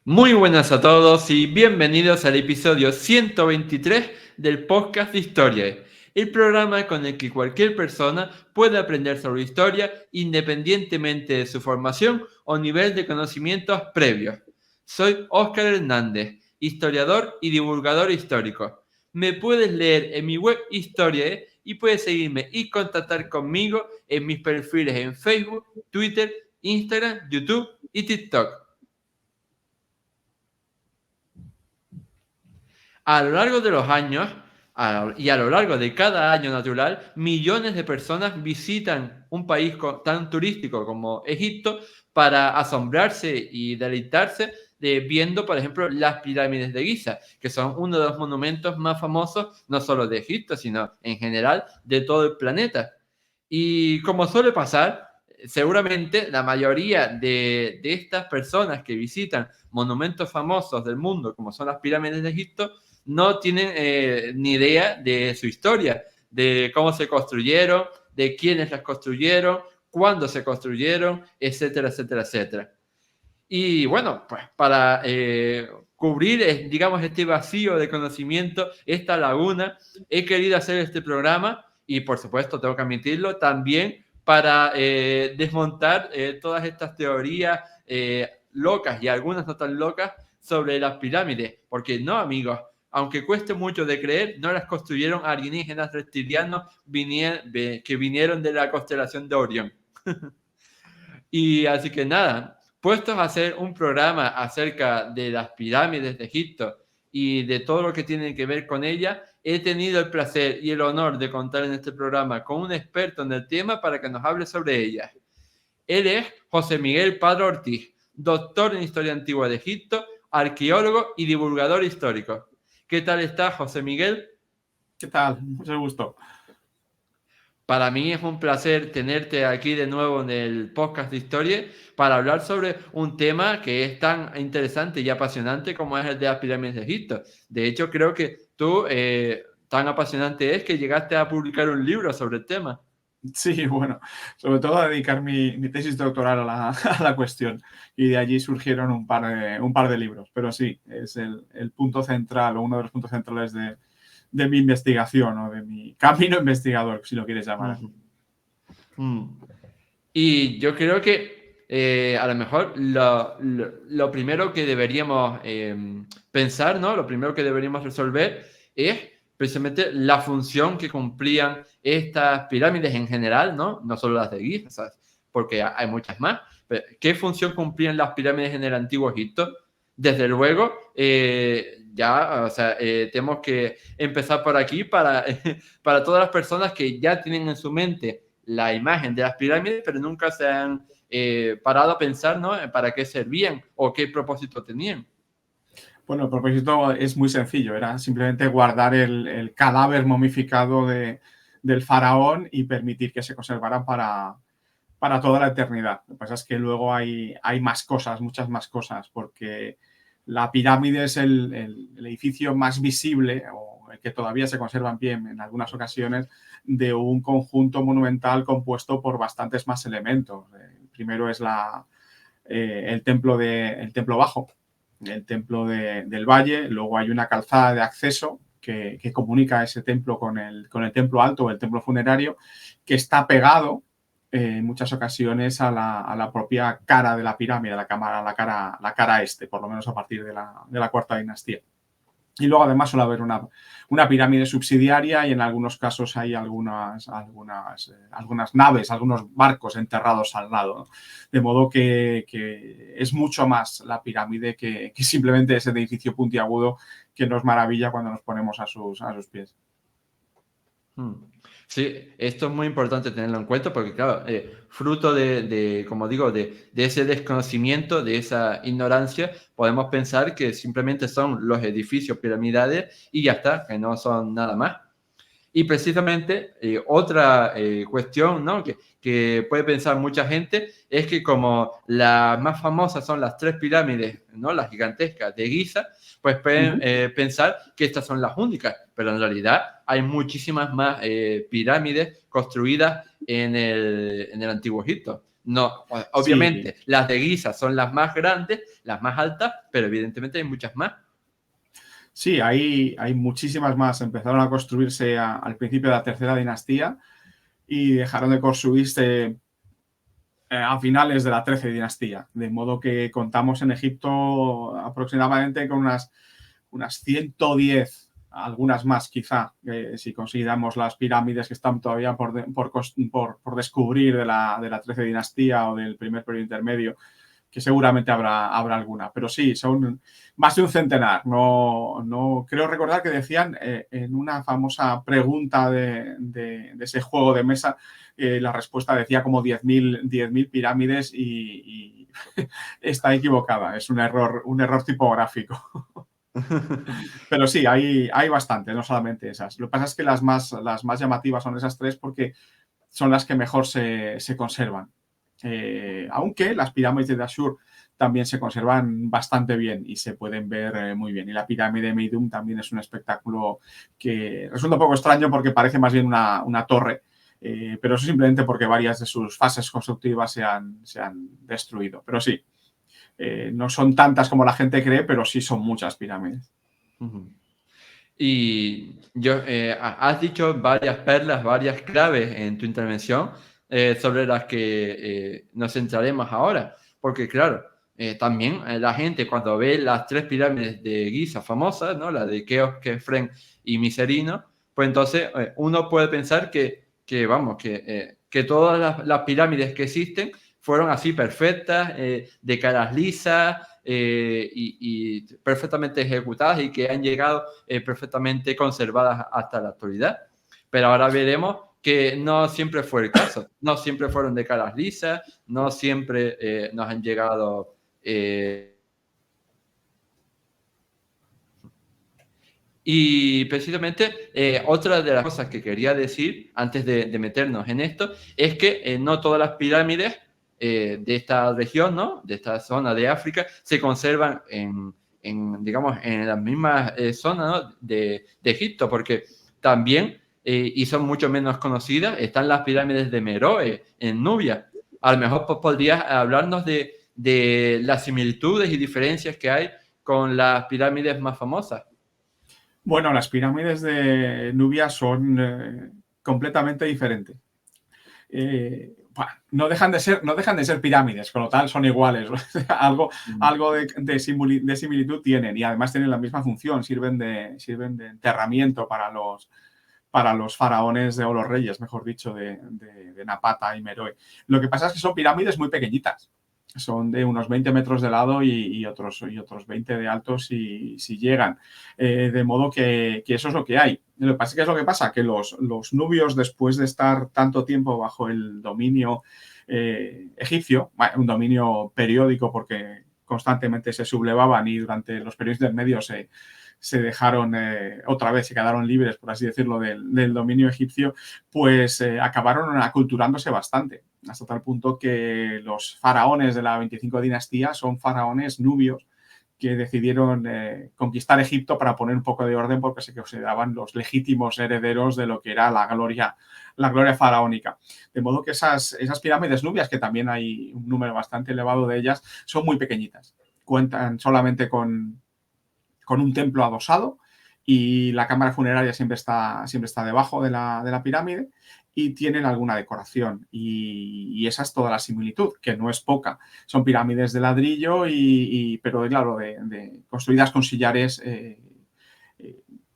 Muy buenas a todos y bienvenidos al episodio 123 del podcast de Historia, el programa con el que cualquier persona puede aprender sobre historia independientemente de su formación o nivel de conocimientos previos. Soy Óscar Hernández, historiador y divulgador histórico. Me puedes leer en mi web Historiae y puedes seguirme y contactar conmigo en mis perfiles en Facebook, Twitter, Instagram, YouTube y TikTok. A lo largo de los años y a lo largo de cada año natural, millones de personas visitan un país tan turístico como Egipto para asombrarse y deleitarse viendo, por ejemplo, las pirámides de Giza, que son uno de los monumentos más famosos, no solo de Egipto, sino en general de todo el planeta. Y como suele pasar, seguramente la mayoría de estas personas que visitan monumentos famosos del mundo, como son las pirámides de Egipto, no tienen ni idea de su historia, de cómo se construyeron, de quiénes las construyeron, cuándo se construyeron, etcétera, etcétera, etcétera. Y bueno, pues para cubrir, digamos, este vacío de conocimiento, esta laguna, he querido hacer este programa y por supuesto, tengo que admitirlo, también para desmontar todas estas teorías locas y algunas no tan locas sobre las pirámides. Porque no, amigos, aunque cueste mucho de creer, no las construyeron alienígenas reptilianos que vinieron de la constelación de Orión. Y así que nada, puestos a hacer un programa acerca de las pirámides de Egipto y de todo lo que tiene que ver con ellas, he tenido el placer y el honor de contar en este programa con un experto en el tema para que nos hable sobre ellas. Él es José Miguel Padre Ortiz, doctor en Historia Antigua de Egipto, arqueólogo y divulgador histórico. ¿Qué tal está, José Miguel? ¿Qué tal? Mucho gusto. Para mí es un placer tenerte aquí de nuevo en el podcast de Historia para hablar sobre un tema que es tan interesante y apasionante como es el de las pirámides de Egipto. De hecho, creo que tú, tan apasionante es que llegaste a publicar un libro sobre el tema. Sí, bueno, sobre todo a dedicar mi tesis doctoral a a la cuestión y de allí surgieron un par de libros, pero sí, es el punto central o uno de los puntos centrales de mi investigación o de mi camino investigador, si lo quieres llamar así. Mm. Y yo creo que a lo mejor lo primero que deberíamos pensar, ¿no? Lo primero que deberíamos resolver es precisamente la función que cumplían estas pirámides en general, ¿no? No solo las de Giza, ¿sabes? Porque hay muchas más. Pero, ¿qué función cumplían las pirámides en el Antiguo Egipto? Desde luego, ya, o sea, tenemos que empezar por aquí para, para todas las personas que ya tienen en su mente la imagen de las pirámides, pero nunca se han parado a pensar, ¿no? Para qué servían o qué propósito tenían. Bueno, el propósito es muy sencillo, era simplemente guardar el cadáver momificado del faraón y permitir que se conservaran para toda la eternidad. Lo que pasa es que luego hay más cosas, muchas más cosas, porque la pirámide es el edificio más visible, o el que todavía se conserva en pie en algunas ocasiones, de un conjunto monumental compuesto por bastantes más elementos. El primero es el templo bajo, el templo del valle, luego hay una calzada de acceso que comunica ese templo con el templo alto o el templo funerario, que está pegado en muchas ocasiones a la propia cara de la pirámide, la cara este, por lo menos a partir de la cuarta dinastía. Y luego además suele haber una pirámide subsidiaria y en algunos casos hay algunas naves, algunos barcos enterrados al lado, ¿no? De modo que es mucho más la pirámide que simplemente ese edificio puntiagudo que nos maravilla cuando nos ponemos a sus pies. Sí, esto es muy importante tenerlo en cuenta porque, claro, fruto como digo, de ese desconocimiento, de esa ignorancia, podemos pensar que simplemente son los edificios piramidales y ya está, que no son nada más. Y precisamente otra cuestión, ¿no? que puede pensar mucha gente es que como las más famosas son las tres pirámides, ¿no? Las gigantescas de Giza, pues pueden pensar que estas son las únicas, pero en realidad hay muchísimas más pirámides construidas en el Antiguo Egipto. No, Sí, obviamente, las de Giza son las más grandes, las más altas, pero evidentemente hay muchas más. sí, hay muchísimas más. Empezaron a construirse al principio de la tercera dinastía y dejaron de construirse a finales de la 13 dinastía. De modo que contamos en Egipto aproximadamente con unas 110, algunas más quizá, si consideramos las pirámides que están todavía por descubrir de la 13 dinastía o del primer periodo intermedio, que seguramente habrá alguna. Pero sí, son más de un centenar. No creo recordar que decían en una famosa pregunta de ese juego de mesa, la respuesta decía como 10.000 pirámides y está equivocada. Es un error tipográfico. Pero sí, hay bastante, no solamente esas. Lo que pasa es que las más llamativas son esas tres porque son las que mejor se conservan. Aunque las pirámides de Dashur también se conservan bastante bien y se pueden ver muy bien. Y la pirámide de Meidum también es un espectáculo que resulta un poco extraño porque parece más bien una torre, pero eso simplemente porque varias de sus fases constructivas se han destruido. Pero sí, no son tantas como la gente cree, pero sí son muchas pirámides. Y has dicho varias perlas, varias claves en tu intervención sobre las que nos centraremos ahora. Porque claro, también la gente cuando ve las tres pirámides de Giza famosas, ¿no? La de Keops, Kefren y Miserino, pues entonces uno puede pensar que todas las pirámides que existen fueron así perfectas, de caras lisas y perfectamente ejecutadas y que han llegado perfectamente conservadas hasta la actualidad. Pero ahora veremos que no siempre fue el caso. No siempre fueron de caras lisas, no siempre nos han llegado... Y precisamente otra de las cosas que quería decir antes de meternos en esto es que no todas las pirámides de esta región, ¿no? De esta zona de África, se conservan digamos, en las mismas zonas, ¿no? de Egipto, porque también, y son mucho menos conocidas, están las pirámides de Meroe en Nubia. A lo mejor podrías hablarnos de las similitudes y diferencias que hay con las pirámides más famosas. Bueno, las pirámides de Nubia son completamente diferentes. No dejan de ser pirámides, con lo tal son iguales. algo de similitud tienen y además tienen la misma función, sirven de enterramiento para los faraones o los reyes, mejor dicho, de Napata y Meroe. Lo que pasa es que son pirámides muy pequeñitas. Son de unos 20 metros de lado y otros 20 de alto si llegan. De modo que eso es lo que hay. Lo que pasa es que es lo que pasa, que los nubios, después de estar tanto tiempo bajo el dominio egipcio, un dominio periódico porque constantemente se sublevaban y durante los periodos intermedios se dejaron otra vez, se quedaron libres, por así decirlo, del dominio egipcio, pues acabaron aculturándose bastante, hasta tal punto que los faraones de la 25 dinastía son faraones nubios que decidieron conquistar Egipto para poner un poco de orden porque se consideraban los legítimos herederos de lo que era la gloria faraónica. De modo que esas pirámides nubias, que también hay un número bastante elevado de ellas, son muy pequeñitas. Cuentan solamente con un templo adosado y la cámara funeraria siempre está debajo de la pirámide y tienen alguna decoración y esa es toda la similitud, que no es poca. Son pirámides de ladrillo pero claro, construidas con sillares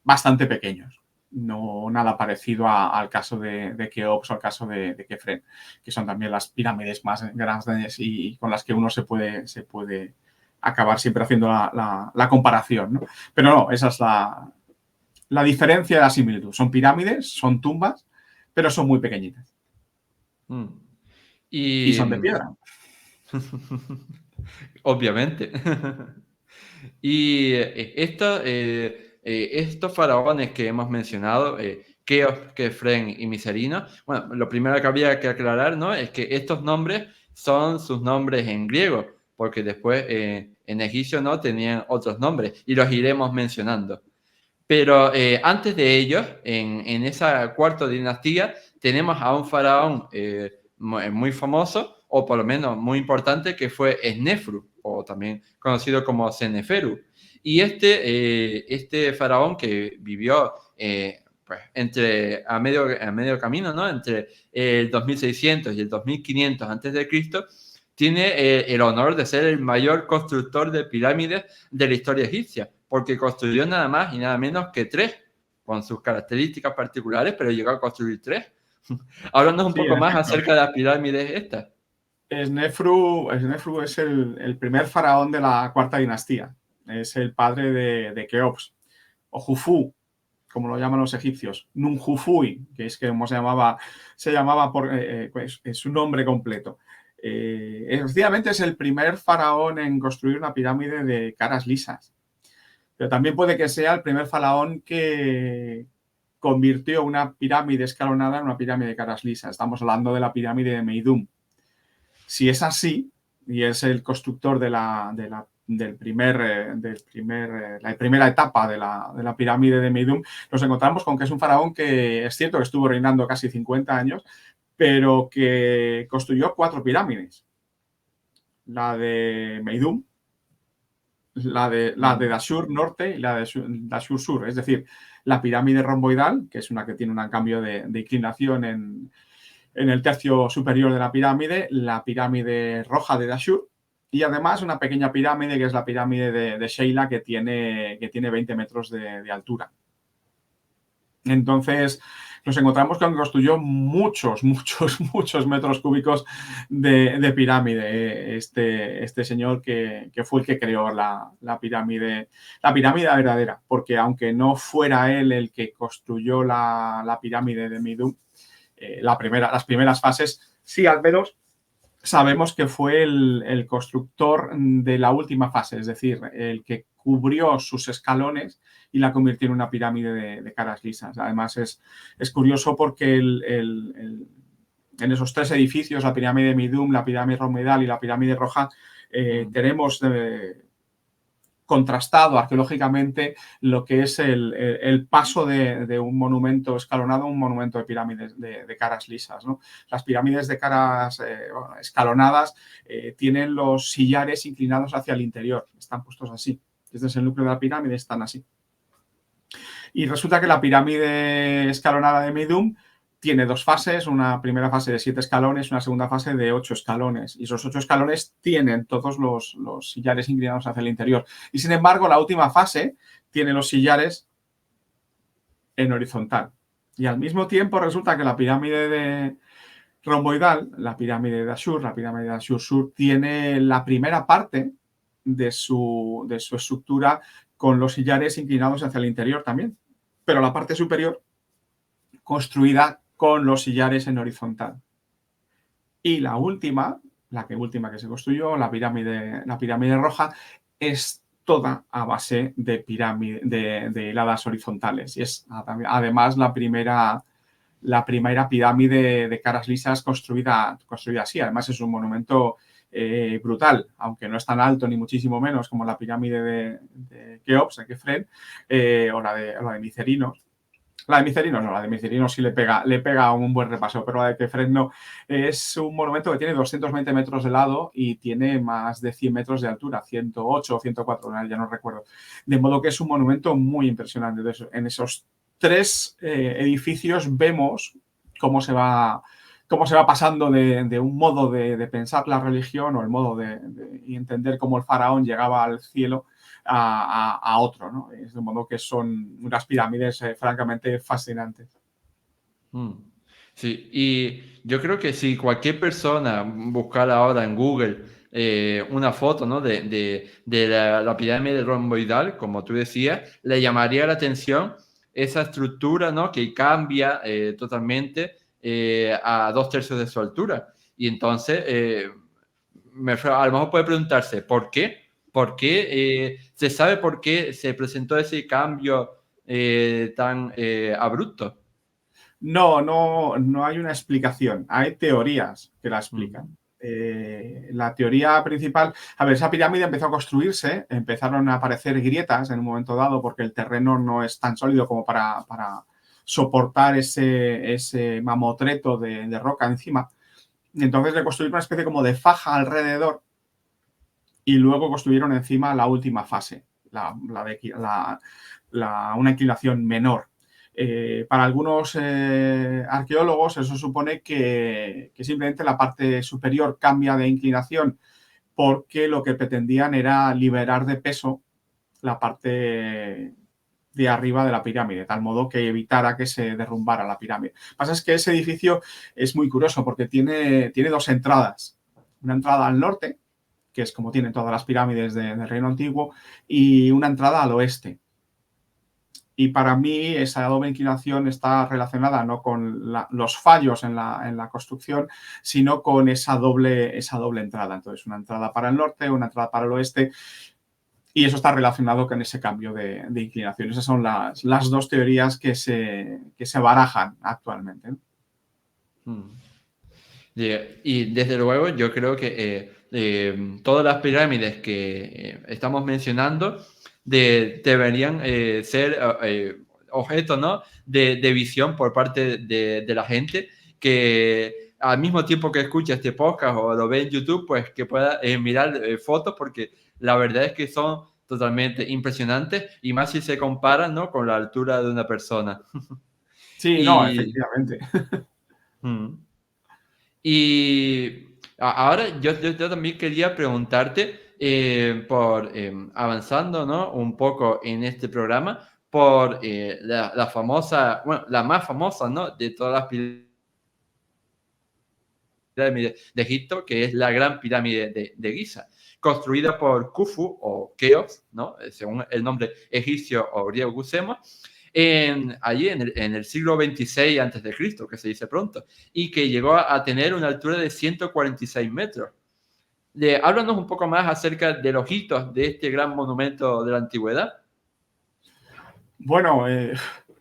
bastante pequeños. No nada parecido al caso de Keops o al caso de Kefren, que son también las pirámides más grandes y con las que uno se puede acabar siempre haciendo la comparación, ¿no? Pero no, esa es la diferencia de la similitud. Son pirámides, son tumbas, pero son muy pequeñitas. Y Y son de piedra. obviamente. Y estos faraones que hemos mencionado, Keops, Kefren y Miserino, bueno, lo primero que había que aclarar, ¿no? Es que estos nombres son sus nombres en griego, porque después en egipcio no tenían otros nombres y los iremos mencionando. Pero antes de ellos, en esa cuarta dinastía, tenemos a un faraón muy famoso, o por lo menos muy importante, que fue Snefru, o también conocido como Seneferu. Y este faraón que vivió pues, a medio camino, ¿no? Entre el 2600 y el 2500 antes de Cristo, tiene el honor de ser el mayor constructor de pirámides de la historia egipcia, porque construyó nada más y nada menos que 3, con sus características particulares, pero llegó a construir 3. Háblanos un Sí, poco en más efecto. acerca de las pirámides estas. Snefru es el primer faraón de la cuarta dinastía. Es el padre de Keops, o Jufu, como lo llaman los egipcios. Nunjufui, que es como se llamaba por pues, es su nombre completo. Efectivamente es el primer faraón en construir una pirámide de caras lisas. Pero también puede que sea el primer faraón que convirtió una pirámide escalonada en una pirámide de caras lisas. Estamos hablando de la pirámide de Meidum. Si es así, y es el constructor de la primera etapa de la pirámide de Meidum, nos encontramos con que es un faraón que es cierto que estuvo reinando casi 50 años, pero que construyó 4 pirámides. La de Meidum, la de Dashur Norte y la de Dashur Sur, es decir, la pirámide romboidal, que es una que tiene un cambio de inclinación en el tercio superior de la pirámide roja de Dashur, y además una pequeña pirámide que es la pirámide de Sheila, que tiene 20 metros de altura. Entonces nos encontramos con que construyó muchos metros cúbicos de pirámide. Este señor que fue el que creó la pirámide verdadera, porque aunque no fuera él el que construyó la pirámide de Meidum, las primeras fases, sí, al menos sabemos que fue el constructor de la última fase, es decir, el que cubrió sus escalones y la convirtió en una pirámide de caras lisas. Además, es curioso porque en esos 3 edificios, la pirámide de Meidum, la pirámide romboidal y la pirámide roja, tenemos contrastado arqueológicamente lo que es el paso de un monumento escalonado a un monumento de pirámides de caras lisas, ¿no? Las pirámides de caras escalonadas tienen los sillares inclinados hacia el interior, están puestos así. Este es el núcleo de la pirámide, están así. Y resulta que la pirámide escalonada de Meidum tiene 2 fases, una primera fase de 7 escalones, una segunda fase de 8 escalones. Y esos 8 escalones tienen todos los sillares inclinados hacia el interior. Y sin embargo, la última fase tiene los sillares en horizontal. Y al mismo tiempo resulta que la pirámide de romboidal, la pirámide de Ashur Sur, tiene la primera parte de su estructura con los sillares inclinados hacia el interior también. Pero la parte superior construida con los sillares en horizontal. Y la última que se construyó, la pirámide roja, es toda a base de hiladas horizontales. Y es además la primera pirámide de caras lisas construida así. Además es un monumento brutal, aunque no es tan alto ni muchísimo menos como la pirámide de Keops, de Kefren, o la de Micerinos. La de Micerinos no, la de Micerinos sí le pega un buen repaso, pero la de Kefren no. Es un monumento que tiene 220 metros de lado y tiene más de 100 metros de altura, 108 o 104, ya no recuerdo. De modo que es un monumento muy impresionante. Entonces, en esos 3 edificios vemos cómo se va pasando de un modo de pensar la religión o el modo de entender cómo el faraón llegaba al cielo a otro, ¿no? Es de modo que son unas pirámides francamente fascinantes. Sí, y yo creo que si cualquier persona buscara ahora en Google una foto, ¿no? de la pirámide romboidal, como tú decías, le llamaría la atención esa estructura, ¿no? Que cambia totalmente a 2/3 de su altura. Y entonces, a lo mejor puede preguntarse, ¿por qué? ¿Por qué? ¿Se sabe por qué se presentó ese cambio tan abrupto? No hay una explicación. Hay teorías que la explican. La teoría principal, a ver, esa pirámide empezó a construirse, empezaron a aparecer grietas en un momento dado porque el terreno no es tan sólido como para soportar ese mamotreto de roca encima. Y entonces le construyeron una especie como de faja alrededor y luego construyeron encima la última fase, una inclinación menor. Para algunos arqueólogos eso supone que simplemente la parte superior cambia de inclinación porque lo que pretendían era liberar de peso la parte de arriba de la pirámide, de tal modo que evitara que se derrumbara la pirámide. Lo que pasa es que ese edificio es muy curioso porque tiene dos entradas. Una entrada al norte, que es como tienen todas las pirámides del Reino Antiguo, y una entrada al oeste. Y para mí esa doble inclinación está relacionada no con los fallos en la construcción, sino con esa doble entrada. Entonces, una entrada para el norte, una entrada para el oeste, y eso está relacionado con ese cambio de inclinación. Esas son las dos teorías que se barajan actualmente. Y desde luego yo creo que todas las pirámides que estamos mencionando deberían ser objeto, ¿no? de visión por parte de la gente que al mismo tiempo que escucha este podcast o lo ve en YouTube, pues que pueda mirar fotos porque la verdad es que son totalmente impresionantes y más si se comparan, ¿no? con la altura de una persona. Sí, no, Y, efectivamente. mm, y ahora yo también quería preguntarte, avanzando, ¿no? un poco en este programa, por la famosa, bueno, la más famosa, ¿no? de todas las pirámides de Egipto, que es la Gran Pirámide de Giza, construida por Khufu o Keops, ¿no? según el nombre egipcio o griego que usemos, allí en el siglo 26 antes de Cristo, que se dice pronto, y que llegó a tener una altura de 146 metros. Háblanos un poco más acerca de los hitos de este gran monumento de la antigüedad. Bueno,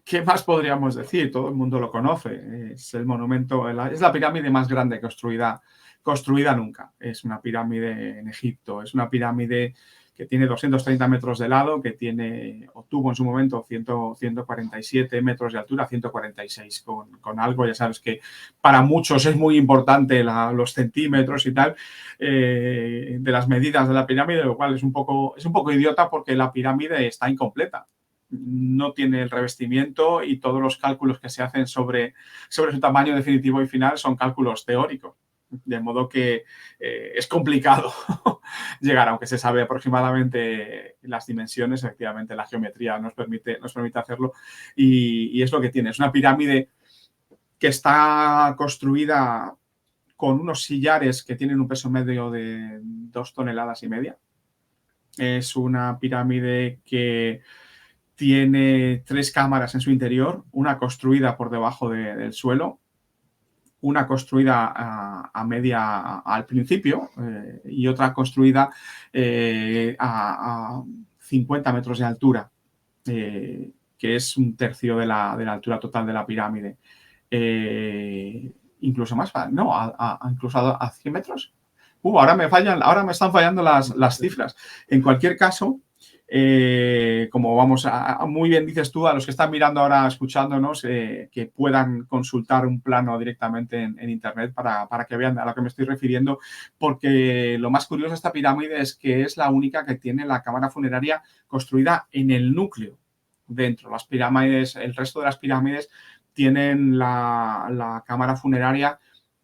¿qué más podríamos decir? Todo el mundo lo conoce. Es el monumento, es la pirámide más grande construida nunca. Es una pirámide en Egipto. Es una pirámide que tiene 230 metros de lado, que tiene, o tuvo en su momento 147 metros de altura, 146 con algo. Ya sabes que para muchos es muy importante los centímetros y tal de las medidas de la pirámide, lo cual es un poco idiota porque la pirámide está incompleta. No tiene el revestimiento y todos los cálculos que se hacen sobre su tamaño definitivo y final son cálculos teóricos. De modo que es complicado llegar, aunque se sabe aproximadamente las dimensiones, efectivamente la geometría nos permite hacerlo y es lo que tiene. Es una pirámide que está construida con unos sillares que tienen un peso medio de 2,5 toneladas. Es una pirámide que tiene 3 cámaras en su interior, una construida por debajo del suelo, una construida al principio y otra construida a 50 metros de altura, que es un tercio de la altura total de la pirámide. Incluso más, no, incluso a 100 metros. Ahora me están fallando las cifras. En cualquier caso, como muy bien dices tú, a los que están mirando ahora, escuchándonos, que puedan consultar un plano directamente en internet para que vean a lo que me estoy refiriendo, porque lo más curioso de esta pirámide es que es la única que tiene la cámara funeraria construida en el núcleo dentro. Las pirámides, el resto de las pirámides tienen la cámara funeraria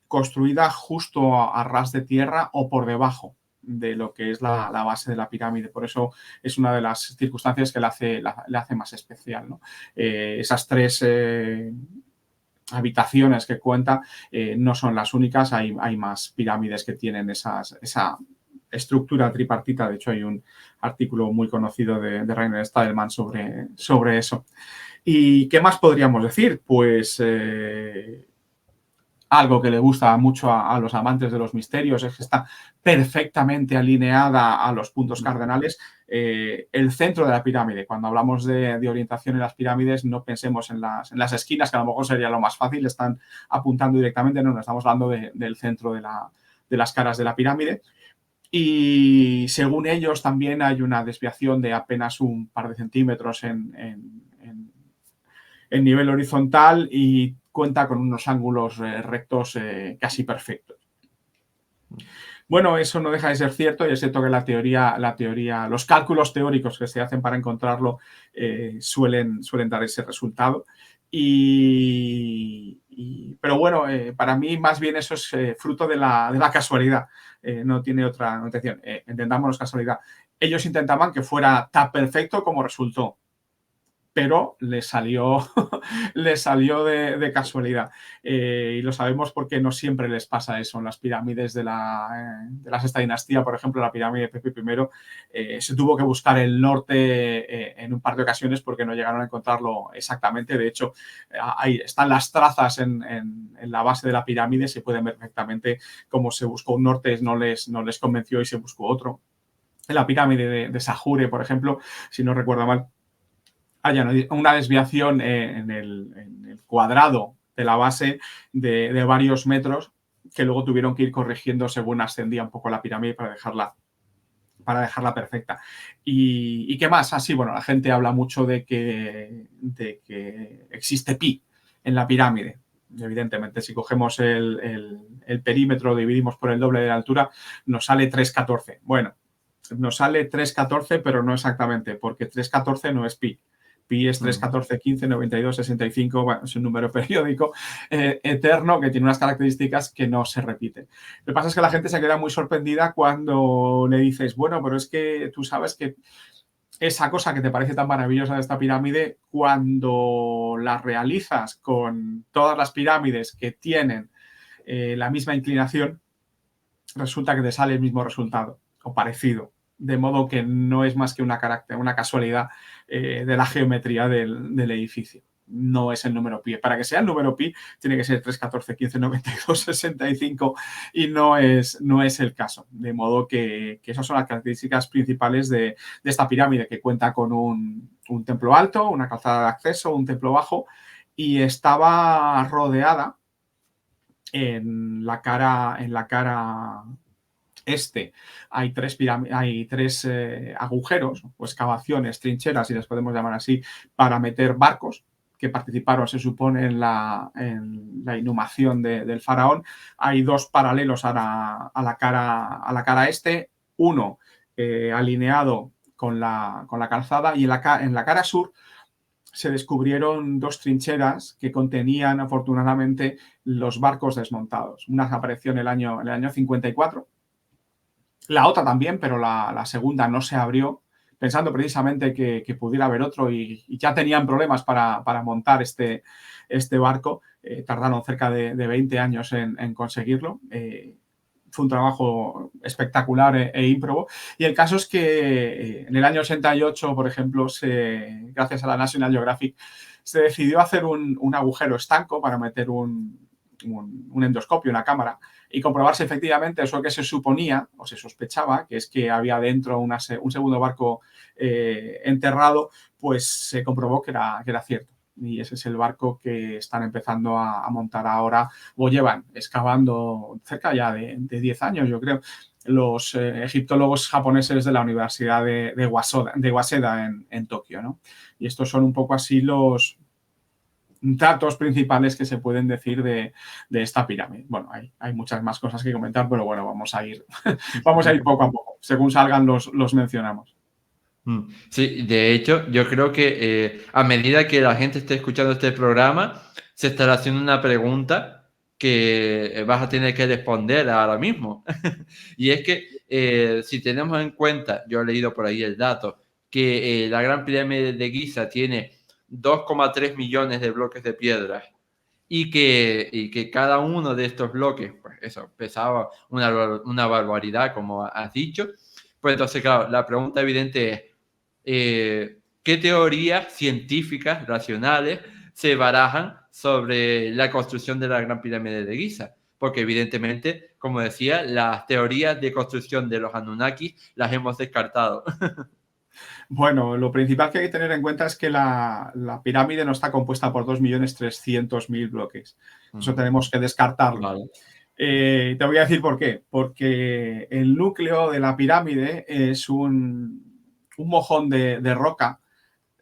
construida justo a ras de tierra o por debajo de lo que es la base de la pirámide. Por eso es una de las circunstancias que le hace más especial, ¿no? Esas 3 habitaciones que cuenta no son las únicas, hay más pirámides que tienen esa estructura tripartita. De hecho, hay un artículo muy conocido de Rainer Stadelmann sobre eso. ¿Y qué más podríamos decir? Pues algo que le gusta mucho a los amantes de los misterios es que está perfectamente alineada a los puntos cardenales. El centro de la pirámide, cuando hablamos de orientación en las pirámides, no pensemos en las esquinas, que a lo mejor sería lo más fácil, están apuntando directamente, no estamos hablando del centro de las caras de la pirámide. Y según ellos también hay una desviación de apenas un par de centímetros en nivel horizontal y cuenta con unos ángulos rectos casi perfectos. Bueno, eso no deja de ser cierto y es cierto que los cálculos teóricos que se hacen para encontrarlo suelen dar ese resultado. Pero bueno, para mí más bien eso es fruto de la casualidad. No tiene otra intención. Entendámonos casualidad. Ellos intentaban que fuera tan perfecto como resultó, pero le salió, le salió de casualidad. Y lo sabemos porque no siempre les pasa eso. En las pirámides de la Sexta Dinastía, por ejemplo, la pirámide de Pepi I, se tuvo que buscar el norte en un par de ocasiones porque no llegaron a encontrarlo exactamente. De hecho, ahí están las trazas en la base de la pirámide, se pueden ver perfectamente cómo se buscó un norte, no les convenció y se buscó otro. En la pirámide de Sajure, por ejemplo, si no recuerdo mal, hay una desviación en el cuadrado de la base de varios metros que luego tuvieron que ir corrigiendo según ascendía un poco la pirámide para dejarla perfecta. ¿Y qué más? Así, bueno, la gente habla mucho de que existe pi en la pirámide. Evidentemente, si cogemos el perímetro, lo dividimos por el doble de la altura, nos sale 3,14. Bueno, nos sale 3,14, pero no exactamente, porque 3,14 no es pi. Pi es 3, 14, 15, 92, 65, bueno, es un número periódico eterno que tiene unas características que no se repiten. Lo que pasa es que la gente se queda muy sorprendida cuando le dices, bueno, pero es que tú sabes que esa cosa que te parece tan maravillosa de esta pirámide, cuando la realizas con todas las pirámides que tienen la misma inclinación, resulta que te sale el mismo resultado o parecido. De modo que no es más que una casualidad de la geometría del edificio. No es el número pi. Para que sea el número pi, tiene que ser 3, 14, 15, 92, 65 y no es el caso. De modo que esas son las características principales de esta pirámide, que cuenta con un templo alto, una calzada de acceso, un templo bajo y estaba rodeada en la cara este. Hay tres agujeros o excavaciones, trincheras, si les podemos llamar así, para meter barcos que participaron, se supone, en la inhumación del faraón. Hay dos paralelos a la cara este, uno alineado con la calzada y en la cara sur se descubrieron dos trincheras que contenían, afortunadamente, los barcos desmontados. Una apareció en el año 54, la otra también, pero la segunda no se abrió, pensando precisamente que pudiera haber otro y ya tenían problemas para montar este barco. Tardaron cerca de 20 años en conseguirlo. Fue un trabajo espectacular ímprobo. Y el caso es que en el año 88, por ejemplo, gracias a la National Geographic, se decidió hacer un agujero estanco para meter un endoscopio, una cámara, y comprobar si efectivamente eso que se suponía o se sospechaba, que es que había dentro un segundo barco enterrado, pues se comprobó que era cierto. Y ese es el barco que están empezando a montar ahora, o llevan excavando cerca ya de 10 años, yo creo, los egiptólogos japoneses de la Universidad de Waseda en Tokio, ¿no? Y estos son un poco así los datos principales que se pueden decir de esta pirámide. Bueno, hay muchas más cosas que comentar, pero bueno, vamos a ir poco a poco. Según salgan, los mencionamos. Sí, de hecho, yo creo que a medida que la gente esté escuchando este programa, se estará haciendo una pregunta que vas a tener que responder ahora mismo. Y es que si tenemos en cuenta, yo he leído por ahí el dato, que la Gran Pirámide de Giza tiene 2,3 millones de bloques de piedra y que cada uno de estos bloques, pues eso, pesaba una barbaridad, como has dicho. Pues entonces, claro, la pregunta evidente es, ¿qué teorías científicas racionales se barajan sobre la construcción de la Gran Pirámide de Giza? Porque evidentemente, como decía, las teorías de construcción de los Anunnaki las hemos descartado. Bueno, lo principal que hay que tener en cuenta es que la pirámide no está compuesta por 2.300.000 bloques. Eso tenemos que descartarlo. Vale. Te voy a decir por qué. Porque el núcleo de la pirámide es un mojón de roca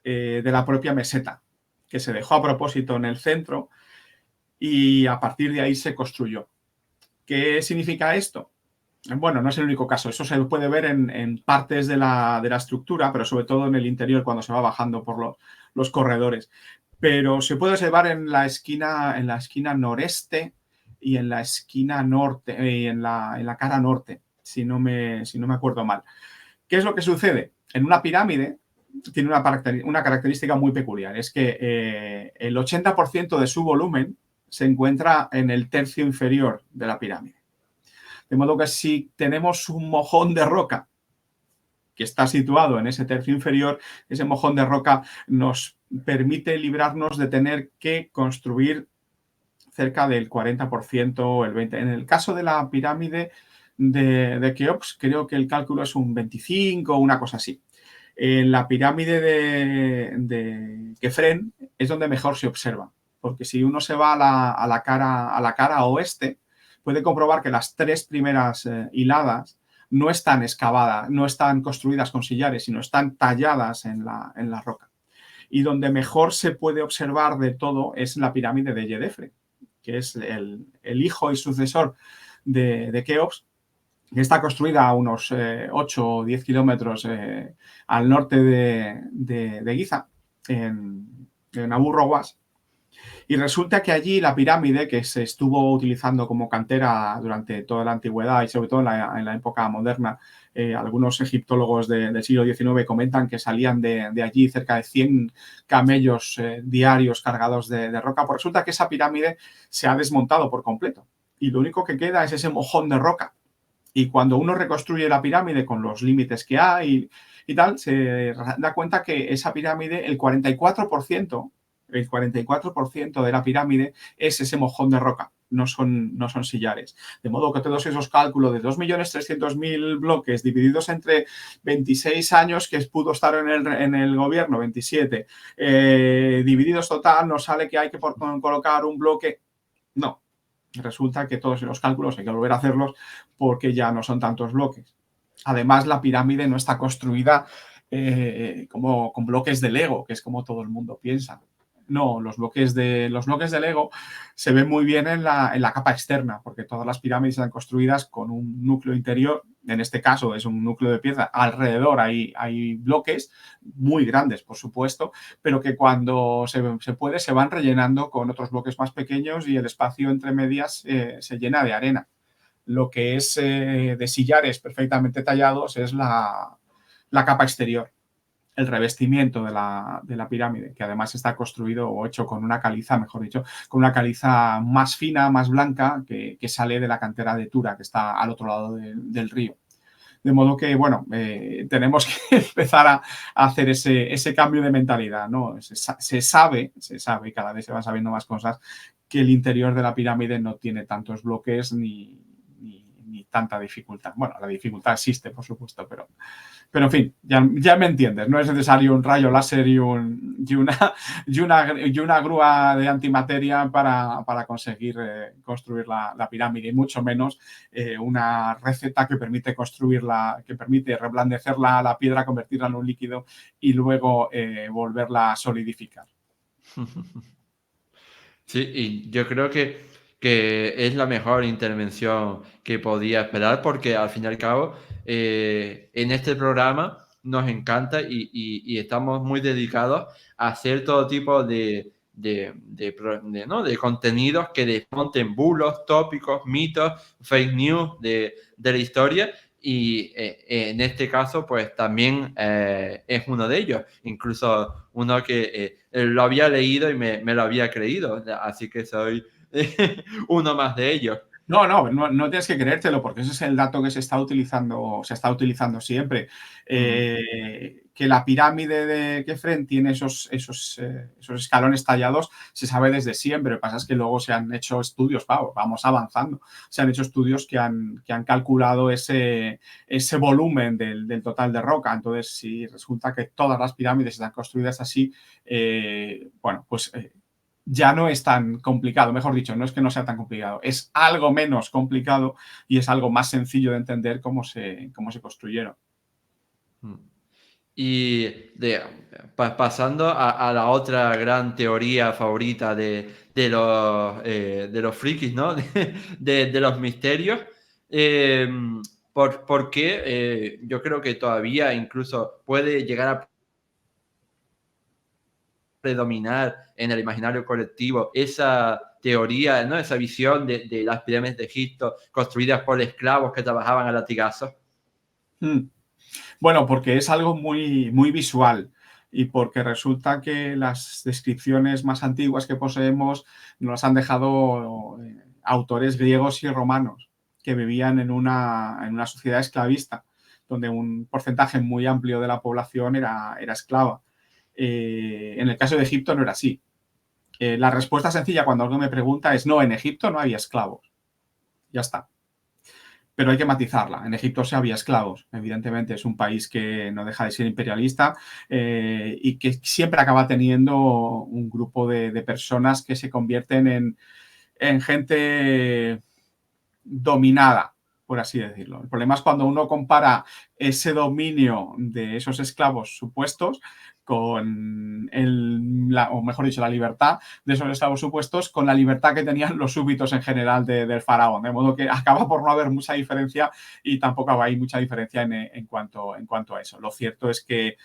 de la propia meseta, que se dejó a propósito en el centro y a partir de ahí se construyó. ¿Qué significa esto? Bueno, no es el único caso. Eso se puede ver en partes de la estructura, pero sobre todo en el interior cuando se va bajando por los corredores. Pero se puede observar en la esquina noreste y en la esquina norte, y en la cara norte, si no me acuerdo mal. ¿Qué es lo que sucede? En una pirámide tiene una característica muy peculiar. Es que el 80% de su volumen se encuentra en el tercio inferior de la pirámide. De modo que si tenemos un mojón de roca que está situado en ese tercio inferior, ese mojón de roca nos permite librarnos de tener que construir cerca del 40% o el 20%. En el caso de la pirámide de Keops, creo que el cálculo es un 25 o una cosa así. En la pirámide de Kefren es donde mejor se observa, porque si uno se va a la cara oeste, puede comprobar que las tres primeras hiladas no están excavadas, no están construidas con sillares, sino están talladas en la roca. Y donde mejor se puede observar de todo es la pirámide de Yedefre, que es el hijo y sucesor de Keops, que está construida a unos 8 o 10 kilómetros al norte de Giza, en Abu Rowas. Y resulta que allí la pirámide, que se estuvo utilizando como cantera durante toda la antigüedad y sobre todo en la época moderna, algunos egiptólogos del siglo XIX comentan que salían de allí cerca de 100 camellos diarios cargados de roca. Pues resulta que esa pirámide se ha desmontado por completo y lo único que queda es ese mojón de roca. Y cuando uno reconstruye la pirámide con los límites que hay y tal, se da cuenta que esa pirámide, el 44% de la pirámide es ese mojón de roca, no son sillares. De modo que todos esos cálculos de 2.300.000 bloques divididos entre 26 años que pudo estar en el gobierno, 27, divididos total, nos sale que hay que colocar un bloque. No, resulta que todos los cálculos hay que volver a hacerlos porque ya no son tantos bloques. Además, la pirámide no está construida como con bloques de Lego, que es como todo el mundo piensa. No, los bloques de Lego se ven muy bien en la capa externa, porque todas las pirámides están construidas con un núcleo interior, en este caso es un núcleo de piedra, alrededor hay bloques muy grandes, por supuesto, pero que cuando se puede se van rellenando con otros bloques más pequeños y el espacio entre medias se llena de arena. Lo que es de sillares perfectamente tallados es la capa exterior, el revestimiento de la pirámide, que además está construido o hecho con una caliza, mejor dicho, con una caliza más fina, más blanca, que sale de la cantera de Tura, que está al otro lado del río. De modo que, bueno, tenemos que empezar a hacer ese cambio de mentalidad, ¿no? Se sabe, y cada vez se van sabiendo más cosas, que el interior de la pirámide no tiene tantos bloques ni tanta dificultad. Bueno, la dificultad existe, por supuesto, pero en fin, ya me entiendes. No es necesario un rayo láser y una grúa de antimateria para conseguir construir la pirámide, y mucho menos una receta que permite que permite reblandecer la piedra, convertirla en un líquido y luego volverla a solidificar. Sí, y yo creo que es la mejor intervención que podía esperar porque al fin y al cabo en este programa nos encanta y estamos muy dedicados a hacer todo tipo ¿no? de contenidos que desmonten bulos, tópicos, mitos, fake news de la historia y en este caso pues también es uno de ellos, incluso uno que lo había leído y me lo había creído, así que soy uno más de ellos. No tienes que creértelo, porque ese es el dato que se está utilizando siempre. Que la pirámide de Kefren tiene esos escalones tallados, se sabe desde siempre. Lo que pasa es que luego se han hecho estudios, vamos avanzando, se han hecho estudios que han calculado ese volumen del total de roca. Entonces, si resulta que todas las pirámides están construidas así, bueno, pues ya no es tan complicado, mejor dicho, no es que no sea tan complicado, es algo menos complicado y es algo más sencillo de entender cómo se construyeron. Y pasando a la otra gran teoría favorita de los frikis, ¿no? De los misterios. Porque yo creo que todavía incluso puede llegar a predominar en el imaginario colectivo esa teoría, ¿no? Esa visión de las pirámides de Egipto construidas por esclavos que trabajaban a latigazos. Bueno, porque es algo muy, muy visual y porque resulta que las descripciones más antiguas que poseemos nos las han dejado autores griegos y romanos que vivían en una sociedad esclavista, donde un porcentaje muy amplio de la población era esclava. En el caso de Egipto no era así. La respuesta sencilla cuando alguien me pregunta es no, en Egipto no había esclavos. Ya está. Pero hay que matizarla. En Egipto sí había esclavos. Evidentemente es un país que no deja de ser imperialista y que siempre acaba teniendo un grupo de personas que se convierten en gente dominada, por así decirlo. El problema es cuando uno compara ese dominio de esos esclavos supuestos con o mejor dicho, la libertad de esos esclavos supuestos con la libertad que tenían los súbditos en general del faraón. De modo que acaba por no haber mucha diferencia y tampoco hay mucha diferencia en cuanto a eso. Lo cierto es que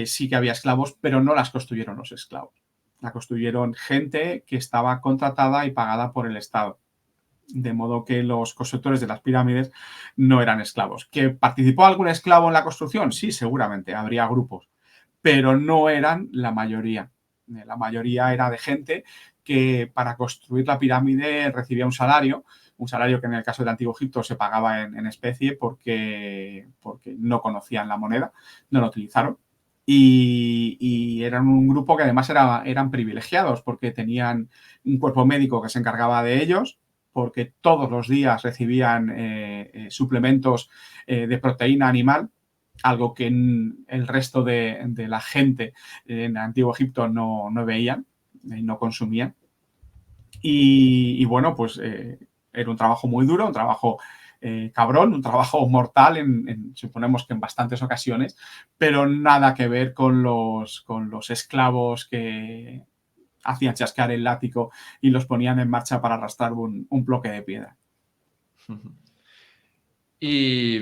sí que había esclavos, pero no las construyeron los esclavos. La construyeron gente que estaba contratada y pagada por el Estado. De modo que los constructores de las pirámides no eran esclavos. ¿Que participó algún esclavo en la construcción? Sí, seguramente, habría grupos, pero no eran la mayoría. La mayoría era de gente que para construir la pirámide recibía un salario que en el caso del Antiguo Egipto se pagaba en especie porque no conocían la moneda, no la utilizaron. Y eran un grupo que además eran privilegiados porque tenían un cuerpo médico que se encargaba de ellos, porque todos los días recibían suplementos de proteína animal, algo que el resto de la gente en Antiguo Egipto no veían, no consumían. Y bueno, pues era un trabajo muy duro, un trabajo cabrón, un trabajo mortal, suponemos que en bastantes ocasiones, pero nada que ver con los esclavos que hacían chasquear el látigo y los ponían en marcha para arrastrar un bloque de piedra. Y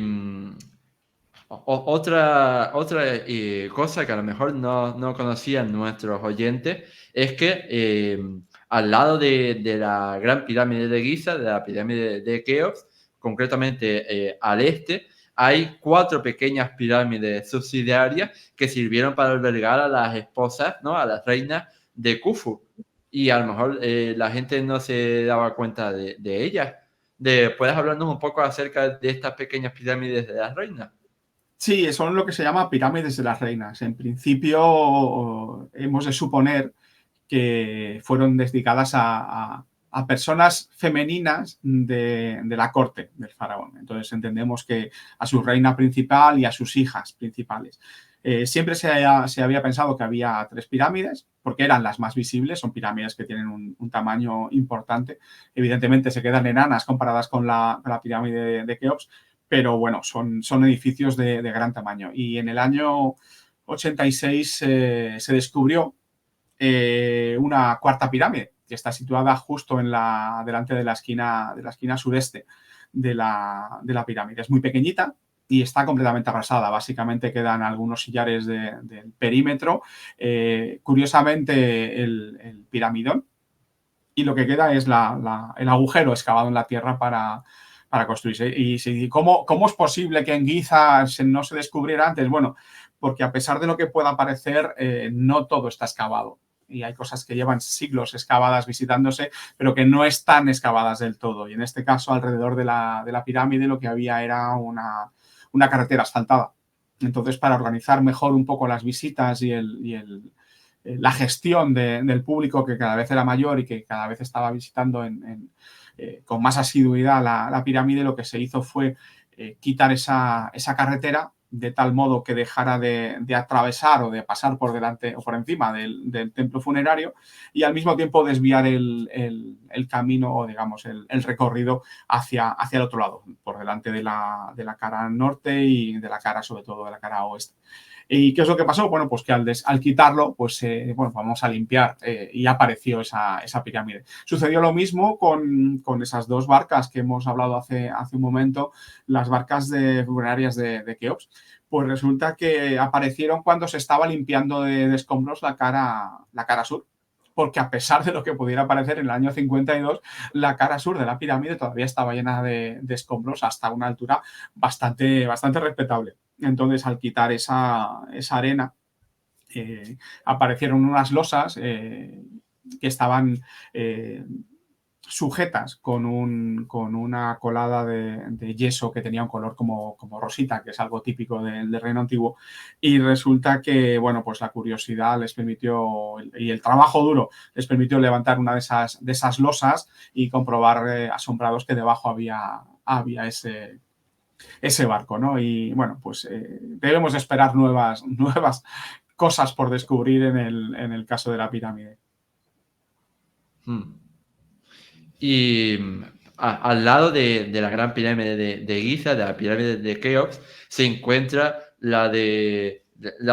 otra cosa que a lo mejor no conocían nuestros oyentes es que al lado de la Gran Pirámide de Giza, de la pirámide de Keops, concretamente al este, hay 4 pequeñas pirámides subsidiarias que sirvieron para albergar a las esposas, ¿no? A las reinas de Khufu. Y a lo mejor la gente no se daba cuenta de ellas. ¿Puedes hablarnos un poco acerca de estas pequeñas pirámides de las reinas? Sí, son lo que se llama pirámides de las reinas. En principio, hemos de suponer que fueron dedicadas a personas femeninas de la corte del faraón. Entonces entendemos que a su reina principal y a sus hijas principales. Siempre se había pensado que había 3 pirámides, porque eran las más visibles, son pirámides que tienen un tamaño importante. Evidentemente se quedan enanas comparadas con la pirámide de Keops, pero bueno, son edificios de gran tamaño. Y en el año 86 se descubrió una 4ª pirámide que está situada justo delante de la esquina sureste de la pirámide. Es muy pequeñita y está completamente arrasada. Básicamente quedan algunos sillares del perímetro. Curiosamente, el piramidón. Y lo que queda es el agujero excavado en la tierra para construirse. Y ¿cómo es posible que en Giza no se descubriera antes? Bueno, porque a pesar de lo que pueda parecer, no todo está excavado. Y hay cosas que llevan siglos excavadas visitándose, pero que no están excavadas del todo. Y en este caso, alrededor de la pirámide, lo que había era una carretera asfaltada. Entonces, para organizar mejor un poco las visitas y la gestión del público, que cada vez era mayor y que cada vez estaba visitando con más asiduidad la pirámide, lo que se hizo fue quitar esa carretera de tal modo que dejara de atravesar o de pasar por delante o por encima del templo funerario, y al mismo tiempo desviar el camino o digamos el recorrido hacia el otro lado, por delante de la cara norte y de la cara, sobre todo de la cara oeste. ¿Y qué es lo que pasó? Bueno, pues que al quitarlo, pues bueno, vamos a limpiar y apareció esa pirámide. Sucedió lo mismo con esas dos barcas que hemos hablado hace un momento, las barcas funerarias de Keops. Pues resulta que aparecieron cuando se estaba limpiando de escombros la cara sur. Porque a pesar de lo que pudiera parecer en el año 52, la cara sur de la pirámide todavía estaba llena de escombros hasta una altura bastante respetable. Entonces, al quitar esa arena, aparecieron unas losas que estaban sujetas con una colada de yeso que tenía un color como rosita, que es algo típico del Reino Antiguo. Y resulta que, bueno, pues la curiosidad les permitió, y el trabajo duro les permitió levantar una de esas losas y comprobar asombrados que debajo había ese barco, ¿no? Y bueno, pues debemos esperar nuevas cosas por descubrir en el caso de la pirámide. Y al lado de la gran pirámide de Giza, de la pirámide de Keops, se encuentra la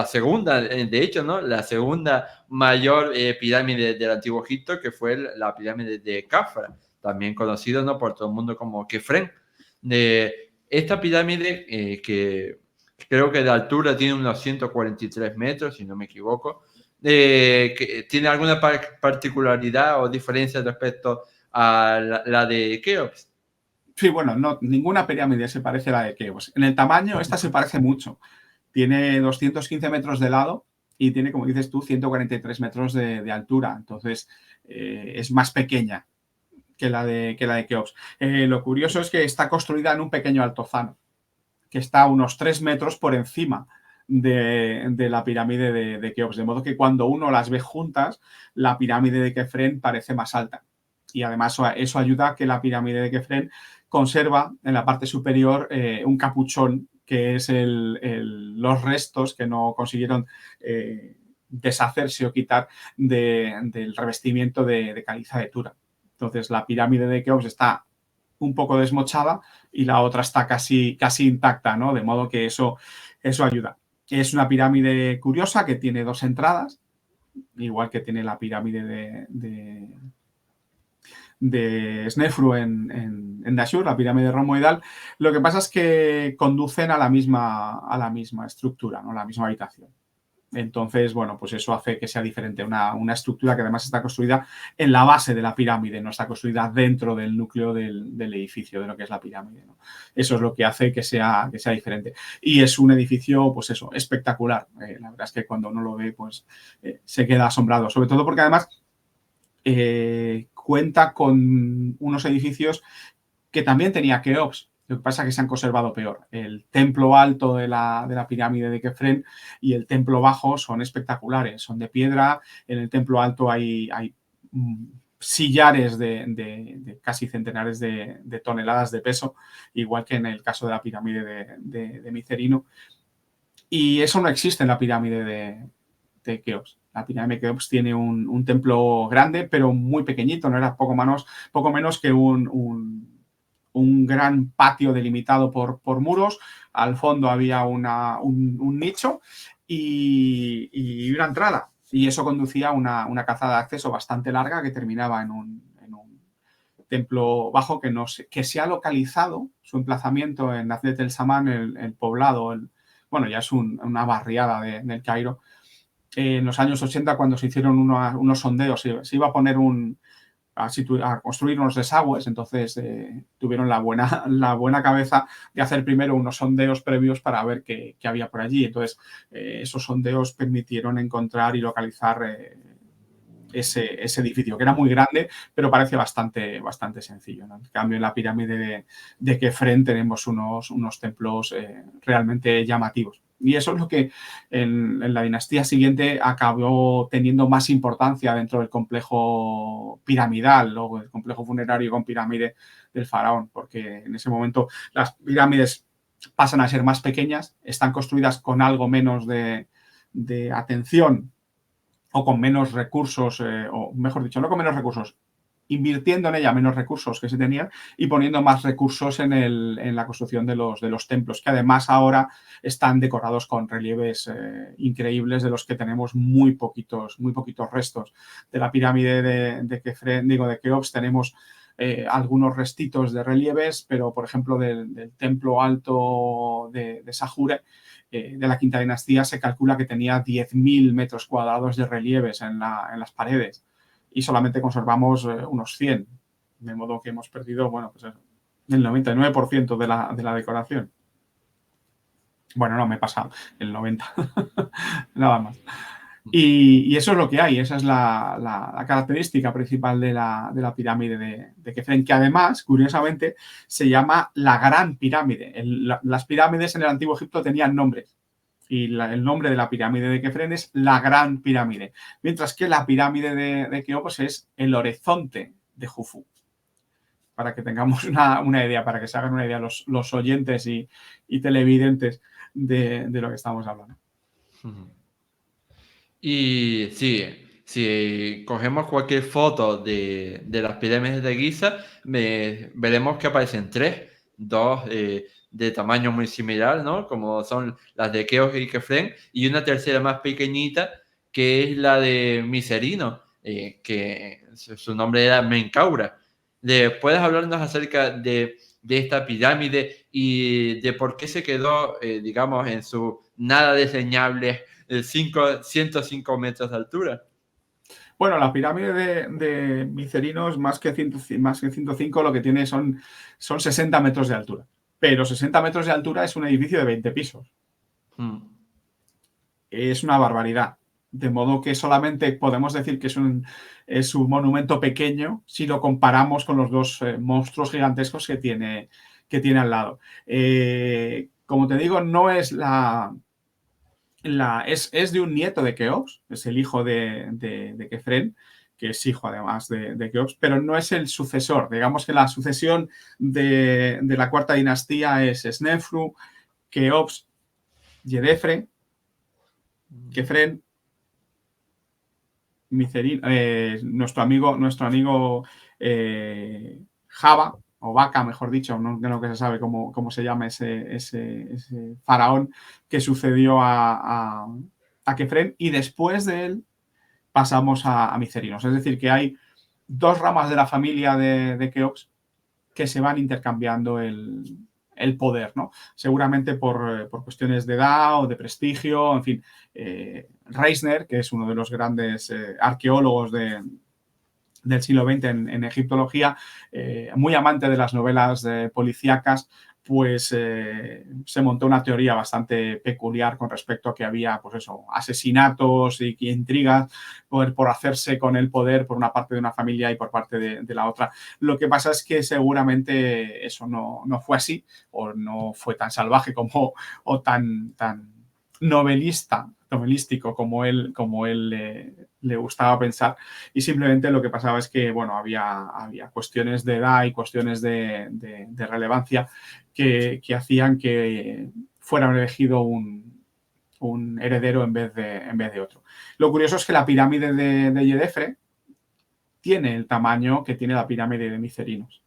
segunda, de hecho, ¿no? La segunda mayor pirámide del Antiguo Egipto, que fue la pirámide de Khafra, también conocido, ¿no? Por todo el mundo como Kefren. Esta pirámide, que creo que de altura tiene unos 143 metros, si no me equivoco, que tiene alguna particularidad o diferencia respecto a la de Keops. Sí, bueno, no, ninguna pirámide se parece a la de Keops. En el tamaño, esta se parece mucho. Tiene 215 metros de lado y tiene, como dices tú, 143 metros de altura. Entonces, es más pequeña que la de Keops. Lo curioso es que está construida en un pequeño altozano, que está a unos 3 metros por encima de la pirámide de Keops. De modo que cuando uno las ve juntas, la pirámide de Kefren parece más alta. Y además eso ayuda a que la pirámide de Kefren conserva en la parte superior un capuchón, que es los restos que no consiguieron deshacerse o quitar del revestimiento de caliza de Tura. Entonces, la pirámide de Keops está un poco desmochada y la otra está casi intacta, ¿no? De modo que eso ayuda. Es una pirámide curiosa que tiene dos entradas, igual que tiene la pirámide de Snefru en Dashur, la pirámide romoidal. Lo que pasa es que conducen a la misma estructura, ¿no? La misma habitación. Entonces, bueno, pues eso hace que sea diferente. Una estructura que además está construida en la base de la pirámide, no está construida dentro del núcleo del edificio, de lo que es la pirámide, ¿no? Eso es lo que hace que sea diferente. Y es un edificio, pues eso, espectacular. La verdad es que cuando uno lo ve, pues se queda asombrado. Sobre todo porque además cuenta con unos edificios que también tenía Keops. Lo que pasa es que se han conservado peor. El templo alto de la pirámide de Kefren y el templo bajo son espectaculares. Son de piedra. En el templo alto hay sillares de casi centenares de toneladas de peso, igual que en el caso de la pirámide de Micerino. Y eso no existe en la pirámide de Keops. La pirámide de Keops tiene un templo grande, pero muy pequeñito. No era poco menos que un gran patio delimitado por muros. Al fondo había un nicho y una entrada. Y eso conducía a una calzada de acceso bastante larga que terminaba en un templo bajo que se ha localizado su emplazamiento en Nazlet el Samán, el poblado, bueno, ya es una barriada del Cairo. En los años 80, cuando se hicieron unos sondeos, se iba a poner a construir unos desagües, entonces tuvieron la buena cabeza de hacer primero unos sondeos previos para ver qué había por allí. Entonces, esos sondeos permitieron encontrar y localizar ese edificio, que era muy grande, pero parece bastante sencillo, ¿no? En cambio, en la pirámide de Kefren tenemos unos templos realmente llamativos. Y eso es lo que en la dinastía siguiente acabó teniendo más importancia dentro del complejo piramidal o el complejo funerario con pirámide del faraón, porque en ese momento las pirámides pasan a ser más pequeñas, están construidas con algo menos de atención o con menos recursos, o mejor dicho, no con menos recursos, invirtiendo en ella menos recursos que se tenían y poniendo más recursos en la construcción de los templos, que además ahora están decorados con relieves increíbles de los que tenemos muy poquitos restos. De la pirámide de Keops tenemos algunos restitos de relieves, pero por ejemplo del templo alto de Sahure, de la quinta dinastía, se calcula que tenía 10.000 metros cuadrados de relieves en las paredes y solamente conservamos unos 100, de modo que hemos perdido, bueno, pues el 99% de la decoración. Bueno, no, me he pasado, el 90%, nada más. Y eso es lo que hay, esa es la característica principal de la pirámide de Kefren, que además, curiosamente, se llama la Gran Pirámide. Las pirámides en el Antiguo Egipto tenían nombres y el nombre de la pirámide de Kefren es la Gran Pirámide, mientras que la pirámide de Keops es el horizonte de Jufu. Para que tengamos una idea, para que se hagan una idea los oyentes y televidentes de lo que estamos hablando. Y sí, si cogemos cualquier foto de las pirámides de Giza, veremos que aparecen tres, dos de tamaño muy similar, ¿no? Como son las de Keops y Kefren, y una tercera más pequeñita, que es la de Micerino, que su nombre era Menkaura. ¿Puedes hablarnos acerca de esta pirámide y de por qué se quedó, digamos, en su nada desdeñable 105 metros de altura? Bueno, la pirámide de Micerino es más que 105, lo que tiene son 60 metros de altura. Pero 60 metros de altura es un edificio de 20 pisos. Es una barbaridad. De modo que solamente podemos decir que es un monumento pequeño si lo comparamos con los dos monstruos gigantescos que tiene al lado. Como te digo, no es es de un nieto de Keops, es el hijo de Kefren, que es hijo además de Keops, pero no es el sucesor. Digamos que la sucesión de la cuarta dinastía es Snefru, Keops, Yedefre, Kefren, Micerino, nuestro amigo Java, o Vaca, mejor dicho, no creo que se sabe cómo se llama ese faraón que sucedió a Kefren, y después de él pasamos a Micerinos. Es decir, que hay dos ramas de la familia de Keops que se van intercambiando el poder, ¿no? Seguramente por cuestiones de edad o de prestigio, en fin. Reisner, que es uno de los grandes arqueólogos del siglo XX en egiptología, muy amante de las novelas policíacas, pues se montó una teoría bastante peculiar con respecto a que había, pues eso, asesinatos y intrigas por hacerse con el poder por una parte de una familia y por parte de la otra. Lo que pasa es que seguramente eso no fue así, o no fue tan salvaje o tan novelístico como él le gustaba pensar, y simplemente lo que pasaba es que, bueno, había cuestiones de edad y cuestiones de relevancia que hacían que fuera elegido un heredero en vez de otro. Lo curioso es que la pirámide de Yedefre tiene el tamaño que tiene la pirámide de Micerinos.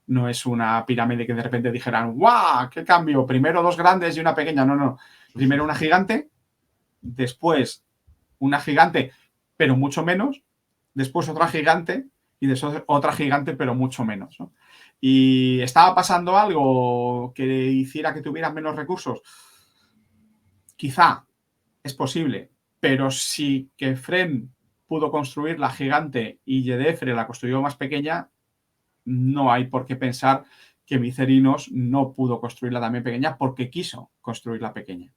No es una pirámide que de repente dijeran, ¡guau! ¡Qué cambio! Primero dos grandes y una pequeña. No. Primero una gigante, después una gigante, pero mucho menos, después otra gigante y después otra gigante, pero mucho menos, ¿no? ¿Y estaba pasando algo que hiciera que tuvieran menos recursos? Quizá, es posible, pero si Kefren pudo construir la gigante y Yedefre la construyó más pequeña, no hay por qué pensar que Micerinos no pudo construirla también pequeña porque quiso construirla pequeña.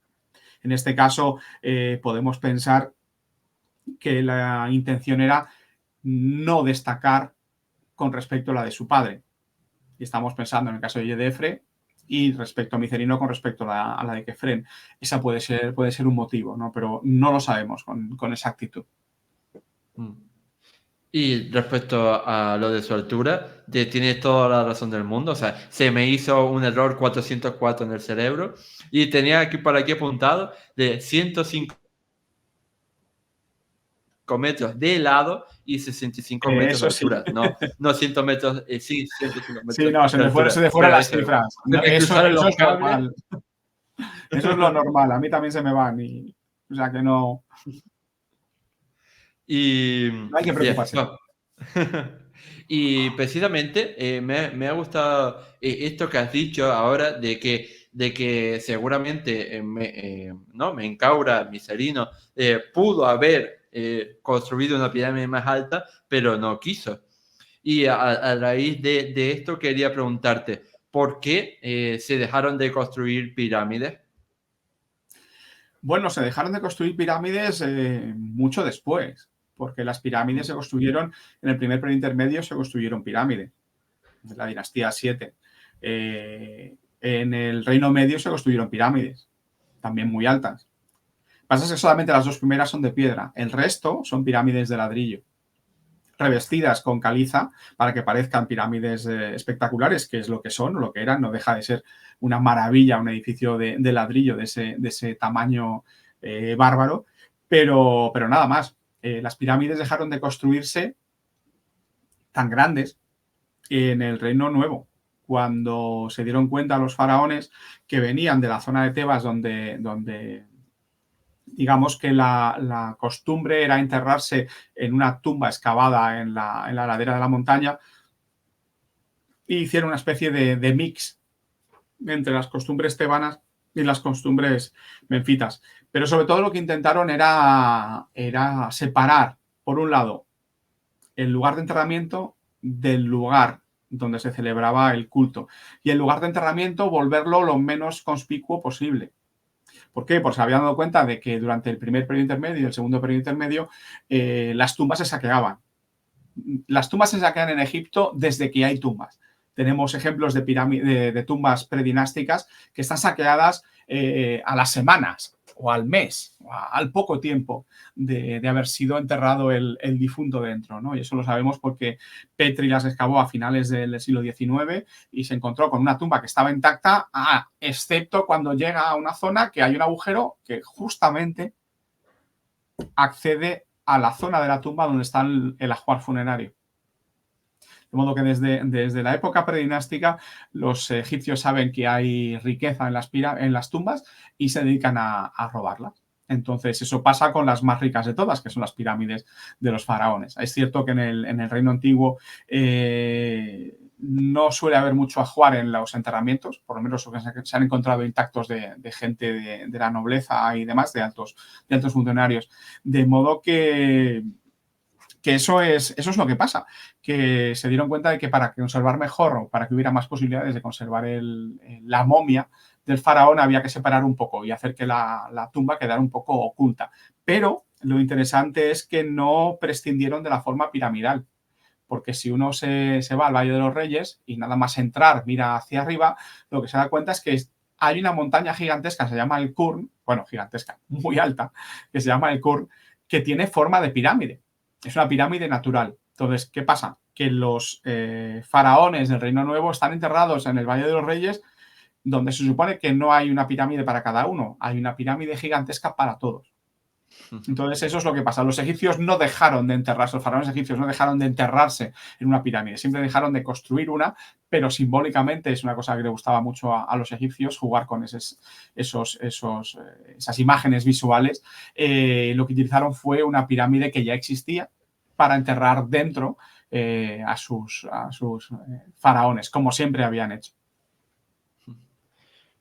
En este caso, podemos pensar que la intención era no destacar con respecto a la de su padre. Y estamos pensando en el caso de Yedefre y respecto a Micerino con respecto a la de Kefren. Esa puede ser un motivo, ¿no? Pero no lo sabemos con exactitud. Y respecto a lo de su altura, tienes toda la razón del mundo. O sea, se me hizo un error 404 en el cerebro y tenía aquí por aquí apuntado de 105 105 metros de lado y 65 metros de Eso sí. altura. No, no 100 metros, sí, 105 Sí, metros no, de altura. se me fueron Pero las eso, cifras. se No, me cruzaron eso los es cables. normal. Eso es lo normal. A mí también se me van. O sea que no Y hay que bien, preocuparse. no. Y precisamente me ha gustado esto que has dicho ahora de que seguramente no, Menkaura, Miserino, pudo haber construido una pirámide más alta, pero no quiso. Y a raíz de esto quería preguntarte, ¿por qué se dejaron de construir pirámides? Bueno, se dejaron de construir pirámides mucho después, porque las pirámides se construyeron, en el primer periodo intermedio se construyeron pirámides, de la dinastía 7. En el Reino Medio se construyeron pirámides, también muy altas. Pasa es que solamente las dos primeras son de piedra, el resto son pirámides de ladrillo, revestidas con caliza para que parezcan pirámides espectaculares, que es lo que son, o lo que eran, no deja de ser una maravilla, un edificio de ladrillo de ese tamaño bárbaro, pero nada más. Las pirámides dejaron de construirse tan grandes en el Reino Nuevo, cuando se dieron cuenta los faraones que venían de la zona de Tebas donde digamos que la costumbre era enterrarse en una tumba excavada en la ladera de la montaña y hicieron una especie de mix entre las costumbres tebanas y las costumbres menfitas. Pero sobre todo lo que intentaron era separar, por un lado, el lugar de enterramiento del lugar donde se celebraba el culto. Y el lugar de enterramiento volverlo lo menos conspicuo posible. ¿Por qué? Porque se habían dado cuenta de que durante el primer periodo intermedio y el segundo periodo intermedio las tumbas se saqueaban. Las tumbas se saquean en Egipto desde que hay tumbas. Tenemos ejemplos de tumbas predinásticas que están saqueadas a las semanas o al mes, o al poco tiempo de haber sido enterrado el difunto dentro, ¿no? Y eso lo sabemos porque Petri las excavó a finales del siglo XIX y se encontró con una tumba que estaba intacta, excepto cuando llega a una zona que hay un agujero que justamente accede a la zona de la tumba donde está el ajuar funerario. De modo que desde la época predinástica los egipcios saben que hay riqueza en las tumbas y se dedican a robarlas. Entonces, eso pasa con las más ricas de todas, que son las pirámides de los faraones. Es cierto que en el Reino Antiguo no suele haber mucho ajuar en los enterramientos, por lo menos se han encontrado intactos de gente de la nobleza y demás, de altos funcionarios. De modo que eso es lo que pasa, que se dieron cuenta de que para conservar mejor o para que hubiera más posibilidades de conservar la momia del faraón había que separar un poco y hacer que la tumba quedara un poco oculta. Pero lo interesante es que no prescindieron de la forma piramidal, porque si uno se va al Valle de los Reyes y nada más entrar mira hacia arriba, lo que se da cuenta es que hay una montaña gigantesca, se llama el Kurn, bueno, gigantesca, muy alta, que se llama el Kurn, que tiene forma de pirámide. Es una pirámide natural. Entonces, ¿qué pasa? Que los faraones del Reino Nuevo están enterrados en el Valle de los Reyes, donde se supone que no hay una pirámide para cada uno, hay una pirámide gigantesca para todos. Entonces, eso es lo que pasa. Los egipcios no dejaron de enterrarse, los faraones egipcios no dejaron de enterrarse en una pirámide, siempre dejaron de construir una, pero simbólicamente es una cosa que le gustaba mucho a los egipcios, jugar con esas imágenes visuales. Lo que utilizaron fue una pirámide que ya existía para enterrar dentro a sus faraones, como siempre habían hecho.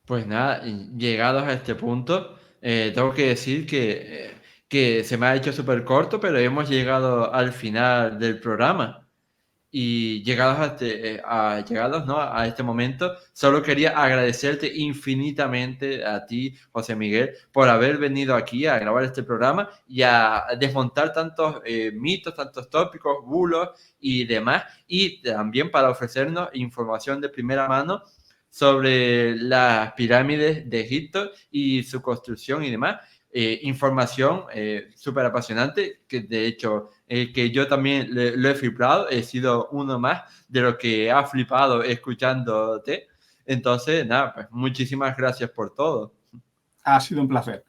Pues nada, llegados a este punto, tengo que decir que se me ha hecho súper corto, pero hemos llegado al final del programa. Y llegados, ¿no?, a este momento, solo quería agradecerte infinitamente a ti, José Miguel, por haber venido aquí a grabar este programa y a desmontar tantos mitos, tantos tópicos, bulos y demás, y también para ofrecernos información de primera mano sobre las pirámides de Egipto y su construcción y demás. Información súper apasionante, que de hecho que yo también lo he flipado, he sido uno más de los que ha flipado escuchándote. Entonces, nada, pues muchísimas gracias por todo. Ha sido un placer.